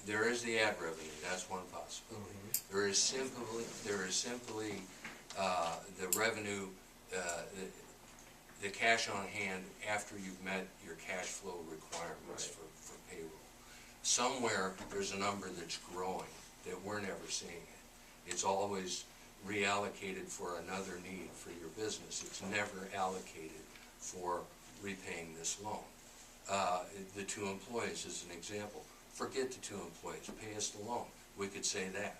There is the ad revenue, that's one possibility. Mm-hmm. There is simply the revenue, the cash on hand after you've met your cash flow requirements for payroll. Somewhere there's a number that's growing that we're never seeing it. It's always reallocated for another need for your business. It's never allocated for repaying this loan. The 2 employees is an example. Forget the 2 employees, pay us the loan. We could say that.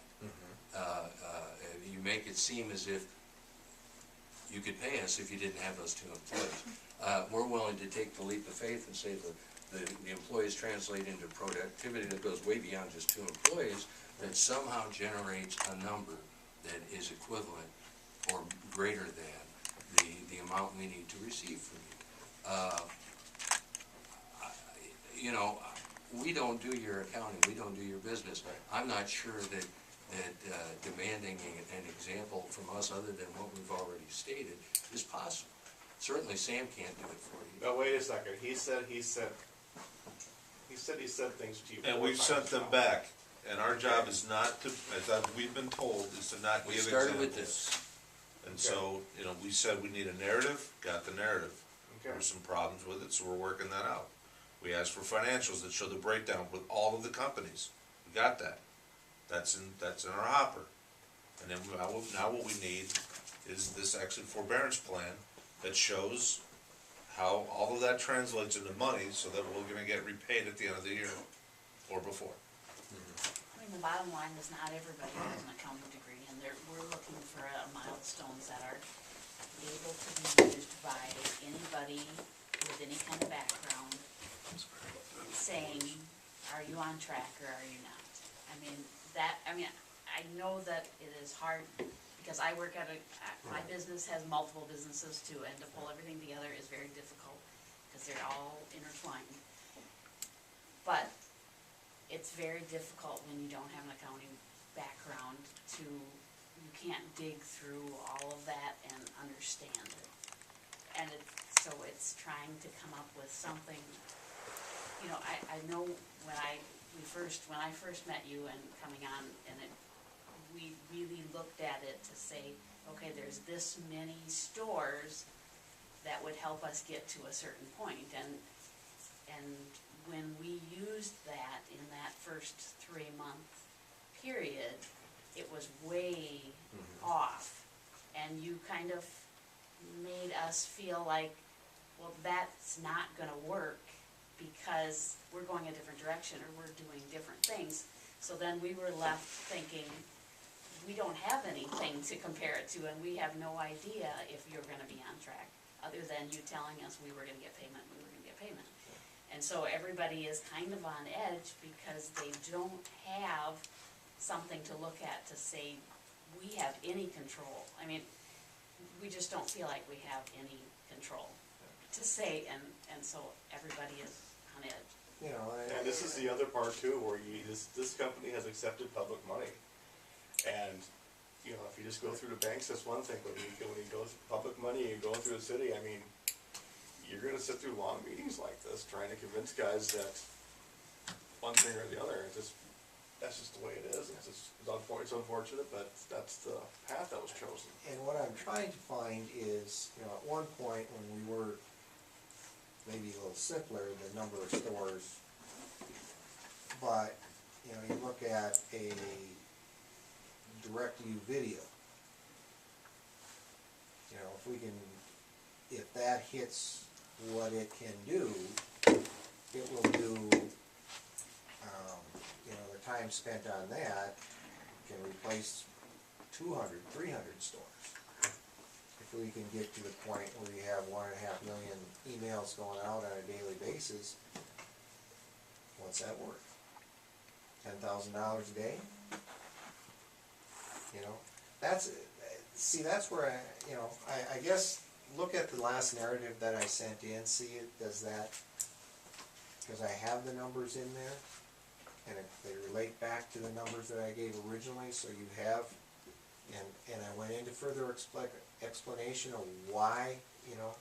You make it seem as if you could pay us if you didn't have those 2 employees. We're willing to take the leap of faith and say the employees translate into productivity that goes way beyond just 2 employees, that somehow generates a number that is equivalent or greater than the amount we need to receive from you. You know, we don't do your accounting, we don't do your business. I'm not sure that demanding an example from us other than what we've already stated is possible. Certainly Sam can't do it for you. Now wait a second, he said he sent things to you. And we've sent them back, and our job is not to, as we've been told, is to not give examples. We started with this. And so, you know, we said we need a narrative, got the narrative. Okay. There were some problems with it, so we're working that out. We asked for financials that show the breakdown with all of the companies. We got that. That's in our hopper. And then now what we need is this exit forbearance plan that shows how all of that translates into money so that we're gonna get repaid at the end of the year or before. I mean, the bottom line is not everybody has an accounting degree, and we're looking for milestones that are able to be used by anybody with any kind of background, saying, are you on track or are you not? I know that it is hard, because I work at my business has multiple businesses too, and to pull everything together is very difficult, because they're all intertwined. But it's very difficult when you don't have an accounting background you can't dig through all of that and understand it. And so it's trying to come up with something, you know, I know when I first met you and coming on, and we really looked at it to say, okay, there's this many stores that would help us get to a certain point, and when we used that in that first 3-month period, it was way off, and you kind of made us feel like, well, that's not gonna work because we're going a different direction or we're doing different things. So then we were left thinking, we don't have anything to compare it to, and we have no idea if you're gonna be on track, other than you telling us we were gonna get payment. And so everybody is kind of on edge because they don't have something to look at to say, we have any control. I mean, we just don't feel like we have any control to say, and so everybody is on edge. You know, and this is the other part too, where this company has accepted public money, and you know, if you just go through the banks, that's one thing. But when you go through public money and going through the city, I mean, you're going to sit through long meetings like this, trying to convince guys that one thing or the other. That's just the way it is. It's unfortunate, but that's the path that was chosen. and what I'm trying to find is, you know, at one point when we were maybe a little simpler, the number of stores, but, you know, you look at a direct-to-you video, you know, if that hits what it can do, it will do, you know, the time spent on that can replace 200, 300 stores. If we can get to the point where you have 1.5 million emails going out on a daily basis, what's that worth? $10,000 a day? You know, that's where I guess, look at the last narrative that I sent in, see it, does that, because I have the numbers in there, and if they relate back to the numbers that I gave originally, so you have, and I went into further explanation of why, you know,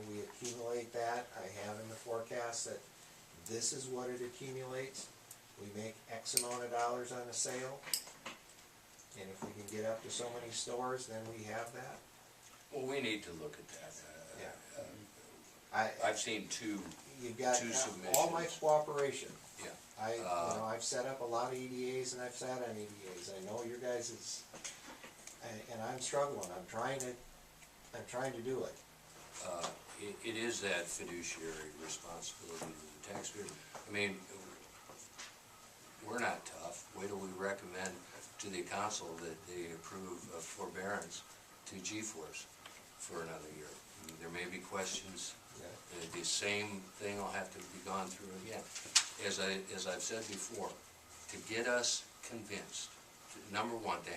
we accumulate that. I have in the forecast that this is what it accumulates, we make X amount of dollars on a sale, and if we can get up to so many stores, then we have that. Well, we need to look at that. I, I've seen two, you got two all my submissions. cooperation. Yeah. You know, I've set up a lot of EDAs and I've sat on EDAs, I know your guys is, and I'm struggling, I'm trying to do it. It is that fiduciary responsibility to the taxpayer. I mean, we're not tough. Wait till we recommend to the council that they approve of forbearance to G-Force for another year. There may be questions. The same thing will have to be gone through again. As I've said before, to get us convinced, number one, to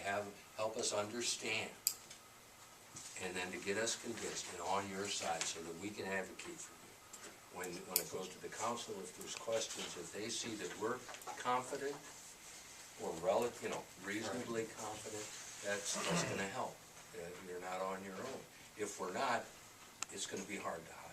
help us understand, and then to get us convinced and on your side so that we can advocate for you. When it goes to the council, if there's questions, if they see that we're confident or reasonably confident, that's gonna help. You're not on your own. If we're not, it's gonna be hard to hire.